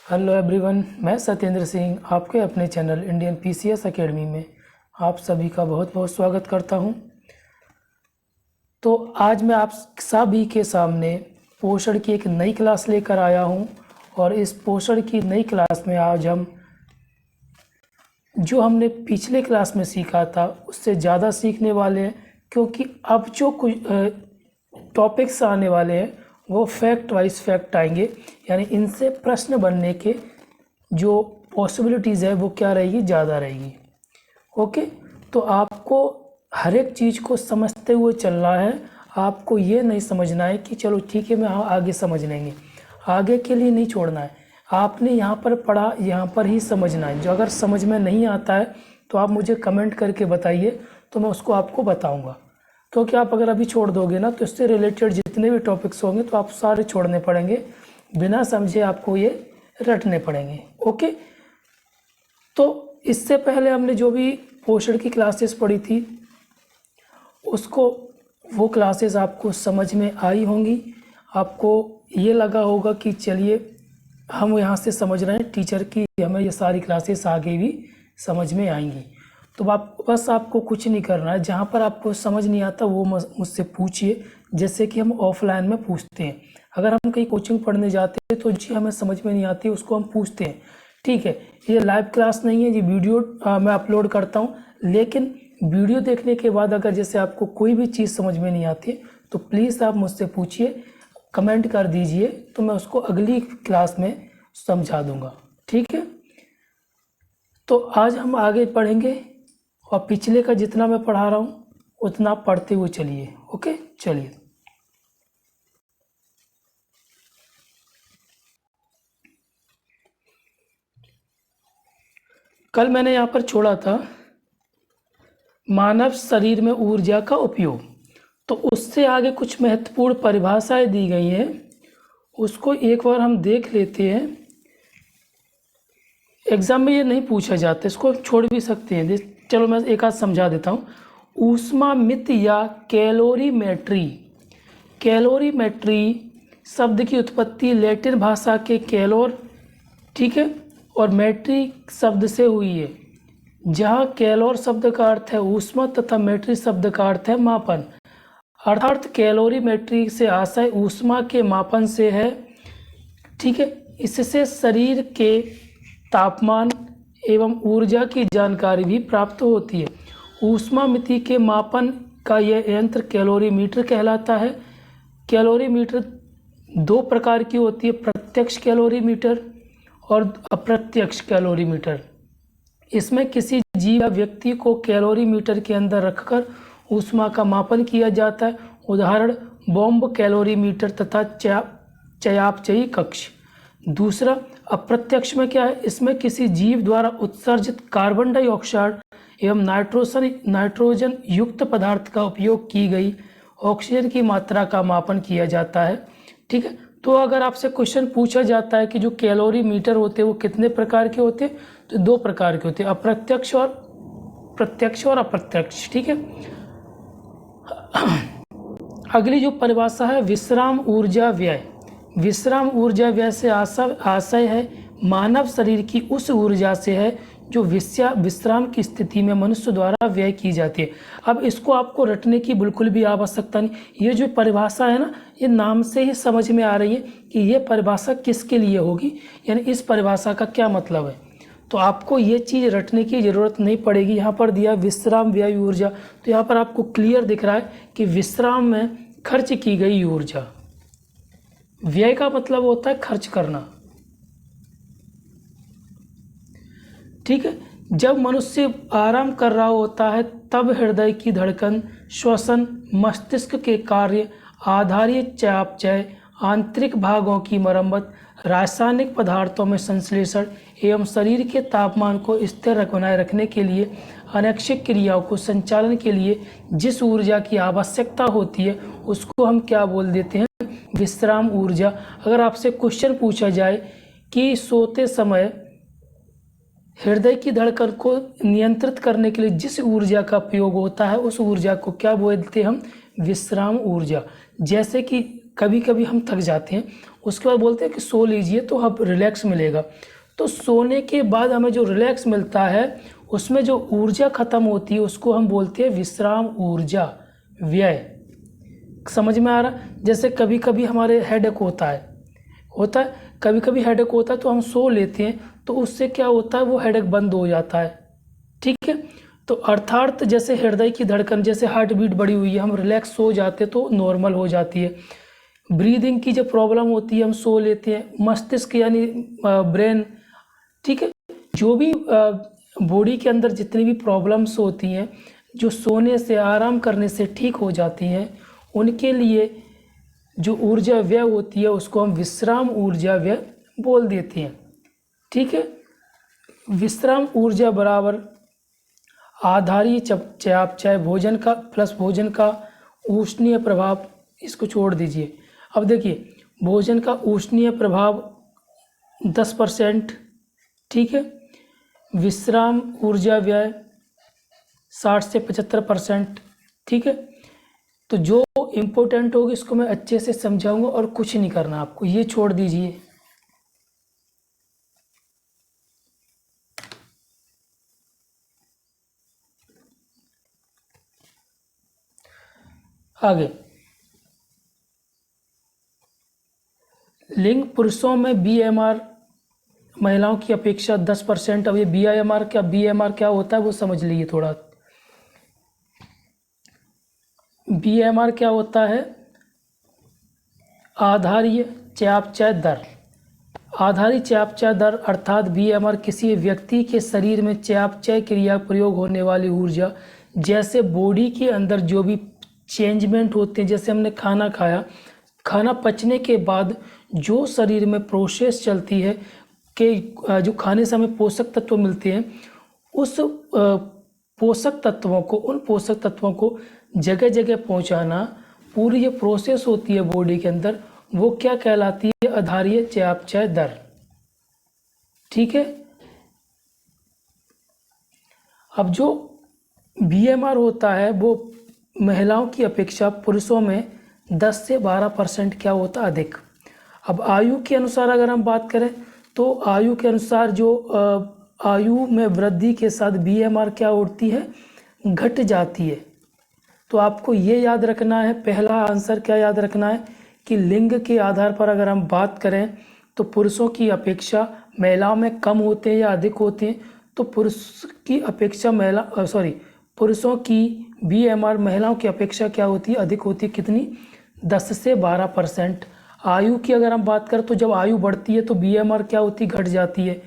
Hello everyone, मैं सत्येंद्र सिंह आपके अपने चैनल इंडियन पीसीएस एकेडमी में आप सभी का बहुत बहुत स्वागत करता हूं। तो आज मैं आप सभी के सामने पोषण की एक नई क्लास लेकर आया हूं और इस पोषण की नई क्लास में आज हम जो हमने पिछले क्लास में सीखा था उससे ज़्यादा सीखने वाले हैं, क्योंकि अब जो कुछ टॉपिक्स आने वाले हैं वो फैक्ट वाइज फैक्ट आएंगे, यानी इनसे प्रश्न बनने के जो पॉसिबिलिटीज़ है वो क्या रहेगी, ज़्यादा रहेगी। ओके, तो आपको हर एक चीज़ को समझते हुए चलना है। आपको ये नहीं समझना है कि चलो ठीक है मैं आगे समझ लेंगे, आगे के लिए नहीं छोड़ना है। आपने यहाँ पर पढ़ा, यहाँ पर ही समझना है। जो अगर समझ में नहीं आता है तो आप मुझे कमेंट करके बताइए, तो मैं उसको आपको बताऊँगा। क्योंकि आप अगर अभी छोड़ दोगे ना तो इससे रिलेटेड जितने भी टॉपिक्स होंगे तो आप सारे छोड़ने पड़ेंगे, बिना समझे आपको ये रटने पड़ेंगे। ओके, तो इससे पहले हमने जो भी पोषण की क्लासेस पढ़ी थी उसको वो क्लासेस आपको समझ में आई होंगी। आपको ये लगा होगा कि चलिए हम यहाँ से समझ रहे हैं टीचर की, हमें ये सारी क्लासेस आगे भी समझ में आएंगी। तो आप बस आपको कुछ नहीं करना है, जहाँ पर आपको समझ नहीं आता वो मुझसे पूछिए, जैसे कि हम ऑफलाइन में पूछते हैं। अगर हम कहीं कोचिंग पढ़ने जाते हैं तो जी हमें समझ में नहीं आती उसको हम पूछते हैं, ठीक है। ये लाइव क्लास नहीं है, ये वीडियो मैं अपलोड करता हूँ, लेकिन वीडियो देखने के बाद अगर जैसे आपको कोई भी चीज़ समझ में नहीं आती तो प्लीज़ आप मुझसे पूछिए, कमेंट कर दीजिए, तो मैं उसको अगली क्लास में समझा दूंगा, ठीक है। तो आज हम आगे पढ़ेंगे और पिछले का जितना मैं पढ़ा रहा हूँ उतना पढ़ते हुए चलिए। ओके, चलिए। कल मैंने यहाँ पर छोड़ा था मानव शरीर में ऊर्जा का उपयोग, तो उससे आगे कुछ महत्वपूर्ण परिभाषाएं दी गई हैं, उसको एक बार हम देख लेते हैं। एग्जाम में ये नहीं पूछा जाता, इसको छोड़ भी सकते हैं। चलो मैं एक आध समझा देता हूँ। ऊष्मामिति या कैलोरीमेट्री, कैलोरीमेट्री शब्द की उत्पत्ति लैटिन भाषा के कैलोर, ठीक है, और मैट्री शब्द से हुई है, जहाँ कैलोर शब्द का अर्थ है ऊष्मा तथा मैट्री शब्द का अर्थ है मापन। अर्थात कैलोरीमेट्री से आशय ऊष्मा के मापन से है, ठीक है। इससे शरीर के तापमान एवं ऊर्जा की जानकारी भी प्राप्त होती है। ऊष्मामिति के मापन का यह यंत्र कैलोरीमीटर कहलाता है। कैलोरीमीटर दो प्रकार की होती है, प्रत्यक्ष कैलोरीमीटर और अप्रत्यक्ष कैलोरीमीटर। इसमें किसी जीव या व्यक्ति को कैलोरीमीटर के अंदर रखकर ऊष्मा का मापन किया जाता है। उदाहरण बॉम्ब कैलोरीमीटर तथा चयापचयी कक्ष। दूसरा अप्रत्यक्ष में क्या है, इसमें किसी जीव द्वारा उत्सर्जित कार्बन डाइऑक्साइड एवं नाइट्रोजन युक्त पदार्थ का उपयोग की गई ऑक्सीजन की मात्रा का मापन किया जाता है, ठीक है। तो अगर आपसे क्वेश्चन पूछा जाता है कि जो कैलोरीमीटर होते हैं वो कितने प्रकार के होते हैं, तो दो प्रकार के होते हैं, अप्रत्यक्ष और प्रत्यक्ष और अप्रत्यक्ष, ठीक है। अगली जो परिभाषा है विश्राम ऊर्जा व्यय। विश्राम ऊर्जा व्यय से आशय है मानव शरीर की उस ऊर्जा से है जो विश्राम की स्थिति में मनुष्य द्वारा व्यय की जाती है। अब इसको आपको रटने की बिल्कुल भी आवश्यकता नहीं, ये जो परिभाषा है ना, ये नाम से ही समझ में आ रही है कि ये परिभाषा किसके लिए होगी, यानी इस परिभाषा का क्या मतलब है। तो आपको ये चीज़ रटने की ज़रूरत नहीं पड़ेगी। यहाँ पर दिया विश्राम व्यय ऊर्जा, तो यहाँ पर आपको क्लियर दिख रहा है कि विश्राम में खर्च की गई ऊर्जा। व्यय का मतलब होता है खर्च करना, ठीक है। जब मनुष्य आराम कर रहा होता है तब हृदय की धड़कन, श्वसन, मस्तिष्क के कार्य, आधारीय चयापचय, आंतरिक भागों की मरम्मत, रासायनिक पदार्थों में संश्लेषण एवं शरीर के तापमान को स्थिर बनाए रखने के लिए अनैच्छिक क्रियाओं को संचालन के लिए जिस ऊर्जा की आवश्यकता होती है उसको हम क्या बोल देते हैं, विश्राम ऊर्जा। अगर आपसे क्वेश्चन पूछा जाए कि सोते समय हृदय की धड़कन को नियंत्रित करने के लिए जिस ऊर्जा का प्रयोग होता है उस ऊर्जा को क्या बोलते हैं हम, विश्राम ऊर्जा। जैसे कि कभी कभी हम थक जाते हैं, उसके बाद बोलते हैं कि सो लीजिए तो अब रिलैक्स मिलेगा। तो सोने के बाद हमें जो रिलैक्स मिलता है उसमें जो ऊर्जा ख़त्म होती है उसको हम बोलते हैं विश्राम ऊर्जा व्यय। समझ में आ रहा? जैसे कभी कभी हमारे हेडेक होता है कभी कभी हेडेक होता है तो हम सो लेते हैं, तो उससे क्या होता है, वो हेडेक बंद हो जाता है। ठीक है, तो अर्थात जैसे हृदय की धड़कन, जैसे हार्ट बीट बढ़ी हुई है, हम रिलैक्स हो जाते तो नॉर्मल हो जाती है। ब्रीदिंग की जब प्रॉब्लम होती है हम सो लेते हैं। मस्तिष्क यानी ब्रेन, ठीक है, जो भी बॉडी के अंदर जितनी भी प्रॉब्लम्स होती हैं जो सोने से, आराम करने से ठीक हो जाती हैं, उनके लिए जो ऊर्जा व्यय होती है उसको हम विश्राम ऊर्जा व्यय बोल देते हैं। ठीक है, विश्राम ऊर्जा बराबर आधारीय चयापचय भोजन का प्लस भोजन का उष्णीय प्रभाव, इसको छोड़ दीजिए। अब देखिए, भोजन का उष्णीय प्रभाव 10%, ठीक है, विश्राम ऊर्जा व्यय 60 से 75%, ठीक है। तो जो इम्पोर्टेंट होगी इसको मैं अच्छे से समझाऊंगा और कुछ नहीं करना आपको, ये छोड़ दीजिए। आगे, लिंग पुरुषों में BMR महिलाओं की अपेक्षा 10%। अब ये BMR क्या होता है वो समझ लीजिए थोड़ा। BMR क्या होता है? आधारीय चयापचय दर। आधारित चयापचय दर अर्थात BMR किसी व्यक्ति के शरीर में चयापचय क्रिया प्रयोग होने वाली ऊर्जा, जैसे बॉडी के अंदर जो भी चेंजमेंट होते हैं, जैसे हमने खाना खाया, खाना पचने के बाद जो शरीर में प्रोसेस चलती है कि जो खाने से हमें पोषक तत्व मिलते हैं, उन पोषक तत्वों को जगह जगह पहुंचाना, पूरी ये प्रोसेस होती है बॉडी के अंदर, वो क्या कहलाती है? आधारीय चयापचय दर। ठीक है, अब जो BMR होता है वो महिलाओं की अपेक्षा पुरुषों में 10 से 12% क्या होता है? अधिक। अब आयु के अनुसार अगर हम बात करें तो आयु के अनुसार जो आयु में वृद्धि के साथ BMR क्या होती है? घट जाती है। तो आपको ये याद रखना है, पहला आंसर क्या याद रखना है कि लिंग के आधार पर अगर हम बात करें तो पुरुषों की अपेक्षा महिलाओं में कम होते हैं या अधिक होते हैं। तो पुरुषों की BMR महिलाओं की अपेक्षा क्या होती है? अधिक होती है। कितनी? 10 से 12%। आयु की अगर हम बात करें तो जब आयु बढ़ती है तो BMR क्या होती है? घट जाती है।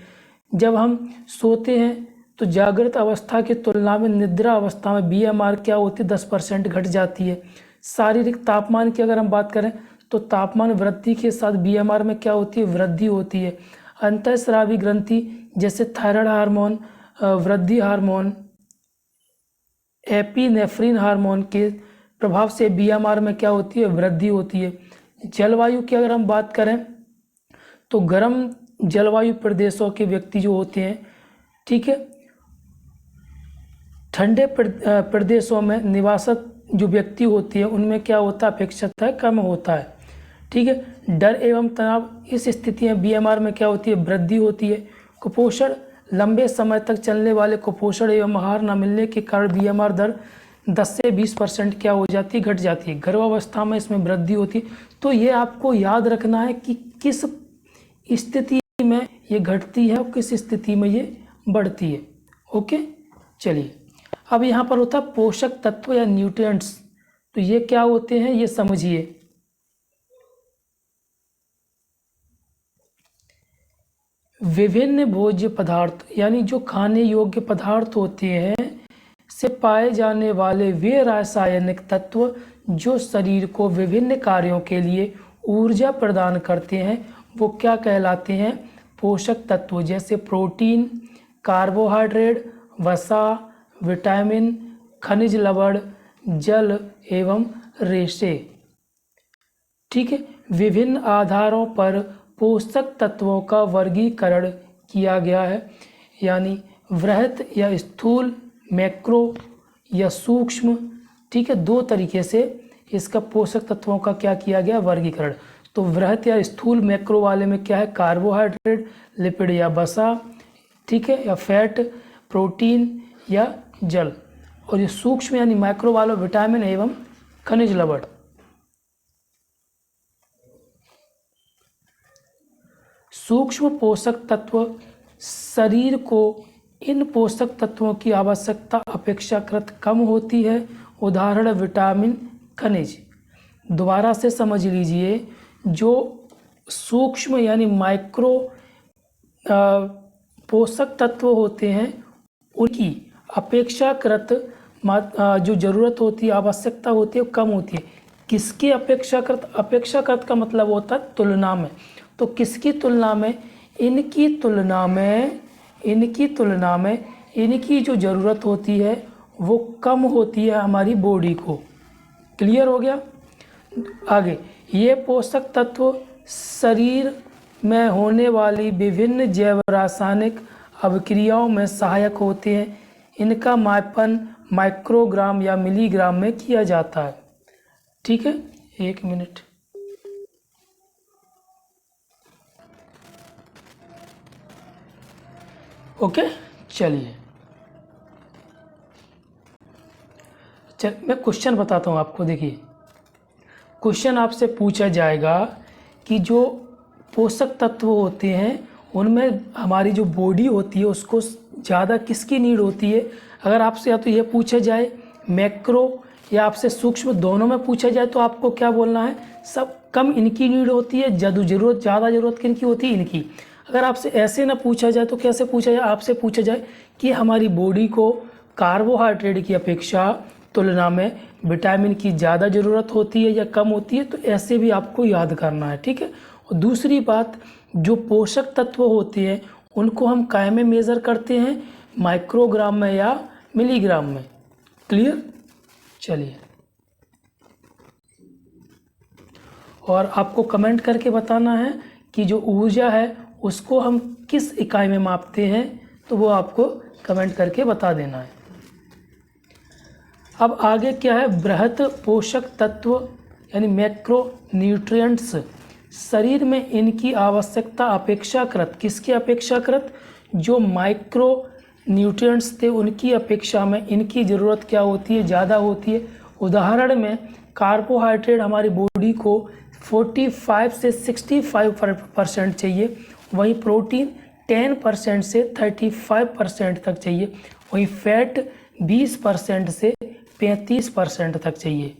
जब हम सोते हैं तो जागृत अवस्था की तुलना में निद्रा अवस्था में BMR क्या होती है? 10% घट जाती है। शारीरिक तापमान की अगर हम बात करें तो तापमान वृद्धि के साथ BMR में क्या होती है? वृद्धि होती है। अंतःस्रावी ग्रंथि जैसे थायराइड हार्मोन, वृद्धि हार्मोन, एपिनेफ्रिन हार्मोन के प्रभाव से BMR में क्या होती है? वृद्धि होती है। जलवायु की अगर हम बात करें तो गर्म जलवायु प्रदेशों के व्यक्ति जो होते हैं, ठीक है, ठंडे प्रदेशों में निवासक जो व्यक्ति होती है उनमें क्या होता है? अपेक्षाकृत कम होता है। ठीक है, डर एवं तनाव, इस स्थिति में BMR में क्या होती है? वृद्धि होती है। कुपोषण, लंबे समय तक चलने वाले कुपोषण एवं आहार न मिलने के कारण BMR दर 10 से 20% क्या हो जाती है? घट जाती है। गर्भावस्था में इसमें वृद्धि होती है। तो ये आपको याद रखना है कि किस स्थिति में ये घटती है और किस स्थिति में ये बढ़ती है। ओके, चलिए, अब यहाँ पर होता है पोषक तत्व या न्यूट्रिएंट्स। तो ये क्या होते हैं ये समझिए। विभिन्न भोज्य पदार्थ यानी जो खाने योग्य पदार्थ होते हैं से पाए जाने वाले वे रासायनिक तत्व जो शरीर को विभिन्न कार्यों के लिए ऊर्जा प्रदान करते हैं वो क्या कहलाते हैं? पोषक तत्व। जैसे प्रोटीन, कार्बोहाइड्रेट, वसा, विटामिन, खनिज लवण, जल एवं रेशे। ठीक है, विभिन्न आधारों पर पोषक तत्वों का वर्गीकरण किया गया है, यानी वृहत या स्थूल, मैक्रो या सूक्ष्म। ठीक है, दो तरीके से इसका पोषक तत्वों का क्या किया गया, वर्गीकरण। तो वृहत या स्थूल मैक्रो वाले में क्या है, कार्बोहाइड्रेट, लिपिड या वसा, ठीक है, या फैट, प्रोटीन या जल। और ये सूक्ष्म यानी माइक्रो वाला विटामिन एवं खनिज लवण। सूक्ष्म पोषक तत्व शरीर को इन पोषक तत्वों की आवश्यकता अपेक्षाकृत कम होती है, उदाहरण विटामिन, खनिज। दोबारा से समझ लीजिए, जो सूक्ष्म यानी माइक्रो पोषक तत्व होते हैं उनकी अपेक्षाकृत जो ज़रूरत होती है, आवश्यकता होती है, कम होती है। किसकी अपेक्षाकृत, अपेक्षाकृत का मतलब होता है तुलना में। तो किसकी तुलना में, इनकी तुलना में, इनकी जो ज़रूरत होती है वो कम होती है हमारी बॉडी को। क्लियर हो गया। आगे, ये पोषक तत्व शरीर में होने वाली विभिन्न जैव रासायनिक अभिक्रियाओं में सहायक होते हैं। इनका मापन माइक्रोग्राम या मिलीग्राम में किया जाता है। ठीक है, 1 मिनट। ओके, चलिए मैं क्वेश्चन बताता हूँ आपको। देखिए, क्वेश्चन आपसे पूछा जाएगा कि जो पोषक तत्व होते हैं उनमें हमारी जो बॉडी होती है उसको ज़्यादा किसकी नीड होती है। अगर आपसे या तो ये पूछा जाए मैक्रो या आपसे सूक्ष्म, दोनों में पूछा जाए तो आपको क्या बोलना है, सब कम इनकी नीड होती है, ज़्यादा ज़रूरत किनकी होती है, इनकी। अगर आपसे ऐसे ना पूछा जाए तो कैसे पूछा जाए, आपसे पूछा जाए कि हमारी बॉडी को कार्बोहाइड्रेट की अपेक्षा तुलना में विटामिन की ज़्यादा ज़रूरत होती है या कम होती है, तो ऐसे भी आपको याद करना है। ठीक है। और दूसरी बात, जो पोषक तत्व होते हैं उनको हम काय में मेज़र करते हैं, माइक्रोग्राम में या मिलीग्राम में। क्लियर। चलिए, और आपको कमेंट करके बताना है कि जो ऊर्जा है उसको हम किस इकाई में मापते हैं, तो वो आपको कमेंट करके बता देना है। अब आगे क्या है, बृहत पोषक तत्व यानी मैक्रो न्यूट्रिएंट्स। शरीर में इनकी आवश्यकता अपेक्षाकृत, किसकी अपेक्षाकृत, जो माइक्रो न्यूट्रिएंट्स थे उनकी अपेक्षा में इनकी ज़रूरत क्या होती है, ज़्यादा होती है। उदाहरण में कार्बोहाइड्रेट हमारी बॉडी को 45 से 65% चाहिए, वहीं प्रोटीन 10% से 35% तक चाहिए, वहीं फैट 20% से 35% तक चाहिए।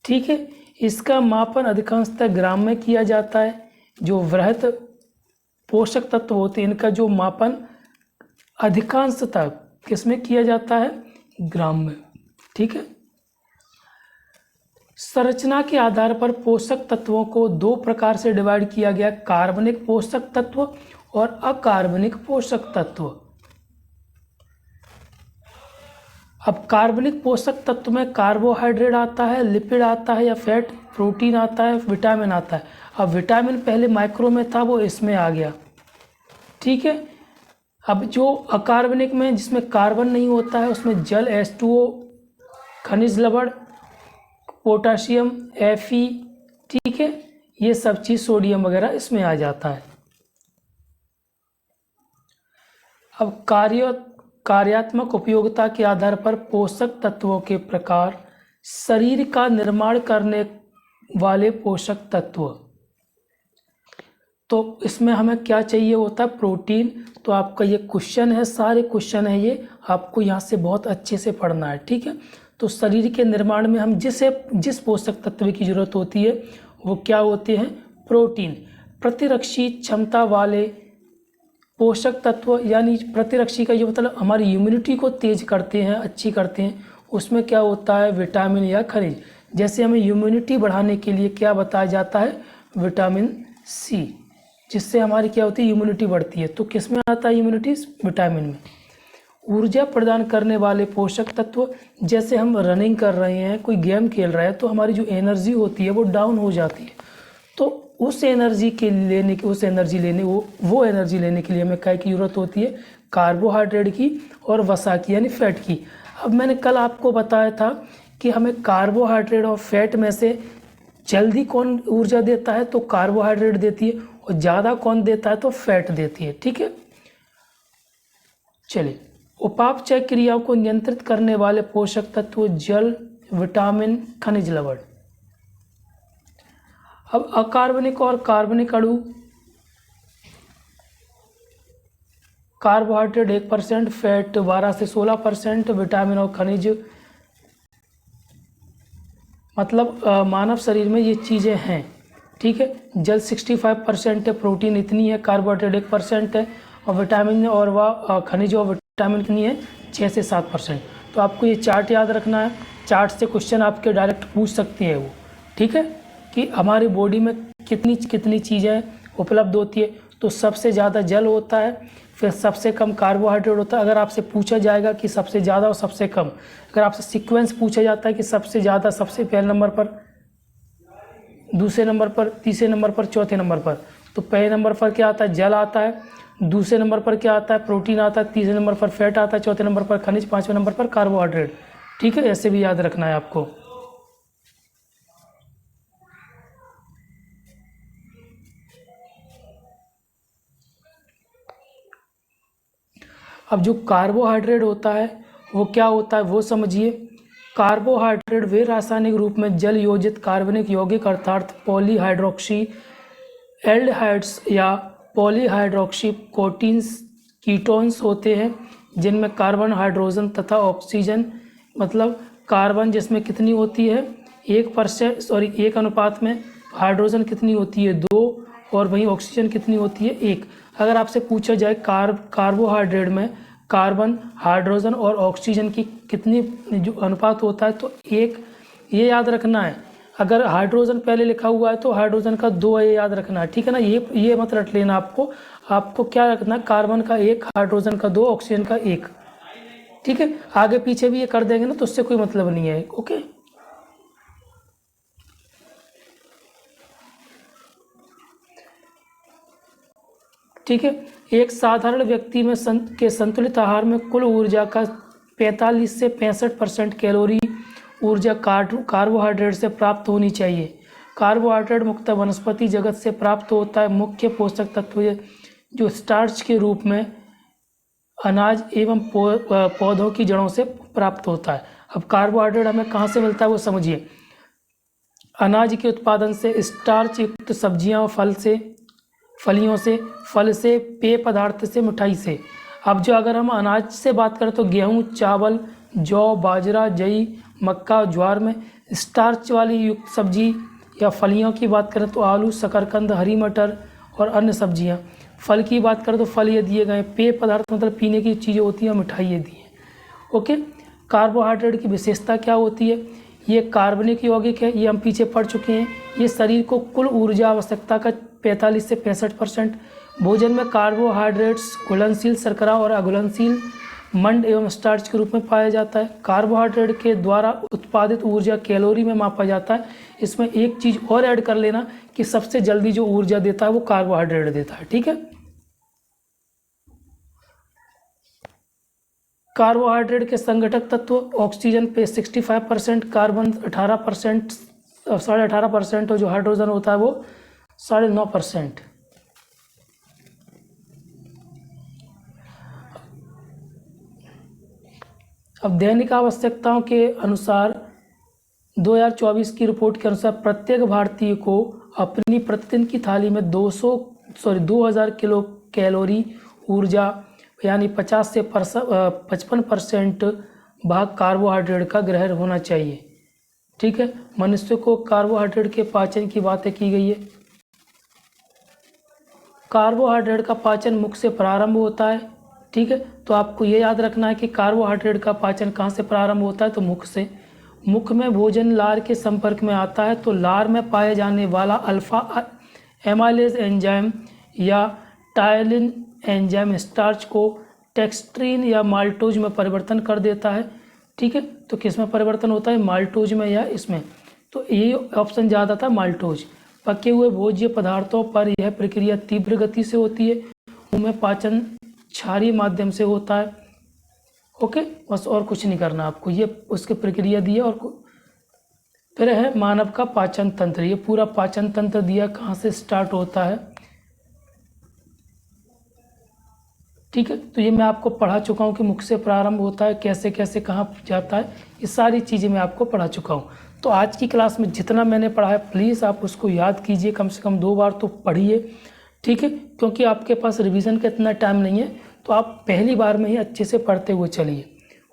ठीक है। इसका मापन अधिकांशतः ग्राम में किया जाता है। जो वृहत पोषक तत्व होते हैं इनका जो मापन अधिकांशतः किस में किया जाता है, ग्राम में। ठीक है। संरचना के आधार पर पोषक तत्वों को 2 प्रकार से डिवाइड किया गया, कार्बनिक पोषक तत्व और अकार्बनिक पोषक तत्व। अब कार्बनिक पोषक तत्व में कार्बोहाइड्रेट आता है, लिपिड आता है या फैट, प्रोटीन आता है, विटामिन आता है। अब विटामिन पहले माइक्रो में था, वो इसमें आ गया। ठीक है। अब जो अकार्बनिक में, जिसमें कार्बन नहीं होता है, उसमें जल H2O, खनिज लवण, पोटाशियम Fe, ठीक है, ये सब चीज़, सोडियम वगैरह इसमें आ जाता है। अब कार्यात्मक उपयोगिता के आधार पर पोषक तत्वों के प्रकार, शरीर का निर्माण करने वाले पोषक तत्व। तो इसमें हमें क्या चाहिए होता है, प्रोटीन। तो आपका ये क्वेश्चन है, सारे क्वेश्चन है ये, आपको यहाँ से बहुत अच्छे से पढ़ना है। ठीक है। तो शरीर के निर्माण में हम जिस पोषक तत्व की जरूरत होती है वो क्या होते हैं, प्रोटीन। प्रतिरक्षी क्षमता वाले पोषक तत्व, यानी प्रतिरक्षी का ये मतलब हमारी इम्यूनिटी को तेज करते हैं, अच्छी करते हैं, उसमें क्या होता है, विटामिन या खनिज। जैसे हमें इम्यूनिटी बढ़ाने के लिए क्या बताया जाता है, विटामिन सी, जिससे हमारी क्या होती है, इम्यूनिटी बढ़ती है। तो किस में आता है इम्यूनिटी, विटामिन में। ऊर्जा प्रदान करने वाले पोषक तत्व, जैसे हम रनिंग कर रहे हैं, कोई गेम खेल रहा है, तो हमारी जो एनर्जी होती है वो डाउन हो जाती है। तो उस एनर्जी के लेने की, वो एनर्जी लेने के लिए हमें क्या की ज़रूरत होती है, कार्बोहाइड्रेट की और वसा की यानी फैट की। अब मैंने कल आपको बताया था कि हमें कार्बोहाइड्रेट और फैट में से जल्दी कौन ऊर्जा देता है, तो कार्बोहाइड्रेट देती है, और ज़्यादा कौन देता है, तो फैट देती है। ठीक है, चलिए, उपापचय क्रियाओं को नियंत्रित करने वाले पोषक तत्व जल, विटामिन, खनिज लवण। अब अकार्बनिक और कार्बनिक अणु, कार्बोहाइड्रेट 1%, फैट 12 से 16%, विटामिन और खनिज, मतलब मानव शरीर में ये चीज़ें हैं। ठीक है, जल 65% है, प्रोटीन इतनी है, कार्बोहाइड्रेट 1% है, और विटामिन और वह खनिज और विटामिन कितनी है, 6 से 7%। तो आपको ये चार्ट याद रखना है, चार्ट से क्वेश्चन आपके डायरेक्ट पूछ सकती है वो। ठीक है, कि हमारी बॉडी में कितनी कितनी चीज़ें उपलब्ध होती है। तो सबसे ज़्यादा जल होता है, फिर सबसे कम कार्बोहाइड्रेट होता है। अगर आपसे पूछा जाएगा कि सबसे ज़्यादा और सबसे कम, अगर आपसे सीक्वेंस पूछा जाता है कि सबसे ज़्यादा सबसे पहले नंबर पर, दूसरे नंबर पर, तीसरे नंबर पर, चौथे नंबर पर, तो पहले नंबर पर क्या आता है, जल आता है, दूसरे नंबर पर क्या आता है, प्रोटीन आता है, तीसरे नंबर पर फैट आता है, चौथे नंबर पर खनिज, पाँचवें नंबर पर कार्बोहाइड्रेट। ठीक है, ऐसे भी याद रखना है आपको। अब जो कार्बोहाइड्रेट होता है वो क्या होता है वो समझिए। कार्बोहाइड्रेट वे रासायनिक रूप में जल योजित कार्बनिक यौगिक अर्थात पॉलीहाइड्रोक्सी एल्डिहाइड्स या पॉलीहाइड्रोक्सी कीटोन्स होते हैं, जिनमें कार्बन, हाइड्रोजन तथा ऑक्सीजन, मतलब कार्बन जिसमें कितनी होती है 1 अनुपात में, हाइड्रोजन कितनी होती है 2, और वहीं ऑक्सीजन कितनी होती है 1। अगर आपसे पूछा जाए कार्बोहाइड्रेट में कार्बन, हाइड्रोजन और ऑक्सीजन की कितनी जो अनुपात होता है, तो 1, ये याद रखना है। अगर हाइड्रोजन पहले लिखा हुआ है तो हाइड्रोजन का 2 ये याद रखना है। ठीक है ना, ये मत रट लेना। आपको क्या रखना है, कार्बन का 1, हाइड्रोजन का 2, ऑक्सीजन का 1। ठीक है, आगे पीछे भी ये कर देंगे ना तो उससे कोई मतलब नहीं है। ओके, ठीक है, एक साधारण व्यक्ति में संतुलित आहार में कुल ऊर्जा का 45 से 65% कैलोरी ऊर्जा कार्बोहाइड्रेट से प्राप्त होनी चाहिए। कार्बोहाइड्रेट मुख्यतः वनस्पति जगत से प्राप्त होता है। मुख्य पोषक तत्व जो स्टार्च के रूप में अनाज एवं पौधों की जड़ों से प्राप्त होता है। अब कार्बोहाइड्रेट हमें कहाँ से मिलता है वो समझिए। अनाज के उत्पादन से, स्टार्च युक्त सब्जियां और फलियों से, फल से, पेय पदार्थ से, मिठाई से। अब जो अगर हम अनाज से बात करें तो गेहूं, चावल, जौ, बाजरा, जई, मक्का, ज्वार में स्टार्च वाली युक्त सब्जी या फलियों की बात करें तो आलू, शकरकंद, हरी मटर और अन्य सब्जियां। फल की बात करें तो फल ये दिए गए। पेय पदार्थ मतलब पीने की चीज़ें होती हैं, मिठाई ये दी है। ओके, कार्बोहाइड्रेट की विशेषता क्या होती है, ये कार्बनिक यौगिक है, ये हम पीछे पढ़ चुके हैं। ये शरीर को कुल ऊर्जा आवश्यकता का 45 से 65%। भोजन में कार्बोहाइड्रेट्स घुलनशील शर्करा और अघुलनशील मंड एवं स्टार्च के रूप में पाया जाता है। कार्बोहाइड्रेट के द्वारा उत्पादित ऊर्जा कैलोरी में मापा जाता है। इसमें एक चीज़ और ऐड कर लेना कि सबसे जल्दी जो ऊर्जा देता है वो कार्बोहाइड्रेट देता है। ठीक है, कार्बोहाइड्रेट के संगठक तत्व ऑक्सीजन पे 65%, कार्बन 18%, 18.5%, और जो हाइड्रोजन होता है वो 9.5%। अब दैनिक आवश्यकताओं के अनुसार 2024 की रिपोर्ट के अनुसार प्रत्येक भारतीय को अपनी प्रतिदिन की थाली में 2000 किलो कैलोरी ऊर्जा यानी 50 से 55% भाग कार्बोहाइड्रेट का ग्रहण होना चाहिए। ठीक है, मनुष्य को कार्बोहाइड्रेट के पाचन की बातें की गई है। कार्बोहाइड्रेट का पाचन मुख से प्रारंभ होता है। ठीक है, तो आपको ये याद रखना है कि कार्बोहाइड्रेट का पाचन कहाँ से प्रारंभ होता है, तो मुख से। मुख में भोजन लार के संपर्क में आता है तो लार में पाए जाने वाला अल्फा एमाइलेज एंजाइम या टायलिन एंजाइम स्टार्च को टेक्सट्रीन या माल्टोज में परिवर्तन कर देता है। ठीक है, तो किस में परिवर्तन होता है, माल्टोज में या इसमें, तो ये ऑप्शन ज़्यादा था माल्टोज। पके हुए भोज्य पदार्थों पर यह प्रक्रिया तीव्र गति से होती है। मुंह में पाचन क्षारीय माध्यम से होता है। ओके, बस और कुछ नहीं करना आपको, ये उसकी प्रक्रिया दी है और फिर है मानव का पाचन तंत्र। ये पूरा पाचन तंत्र दिया, कहाँ से स्टार्ट होता है, ठीक है। तो ये मैं आपको पढ़ा चुका हूँ कि मुख से प्रारंभ होता है, कैसे कैसे कहाँ जाता है, ये सारी चीज़ें मैं आपको पढ़ा चुका हूँ। तो आज की क्लास में जितना मैंने पढ़ा है प्लीज़ आप उसको याद कीजिए, कम से कम 2 बार तो पढ़िए, ठीक है, क्योंकि आपके पास रिवीजन का इतना टाइम नहीं है, तो आप पहली बार में ही अच्छे से पढ़ते हुए चलिए।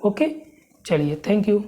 ओके, चलिए, थैंक यू।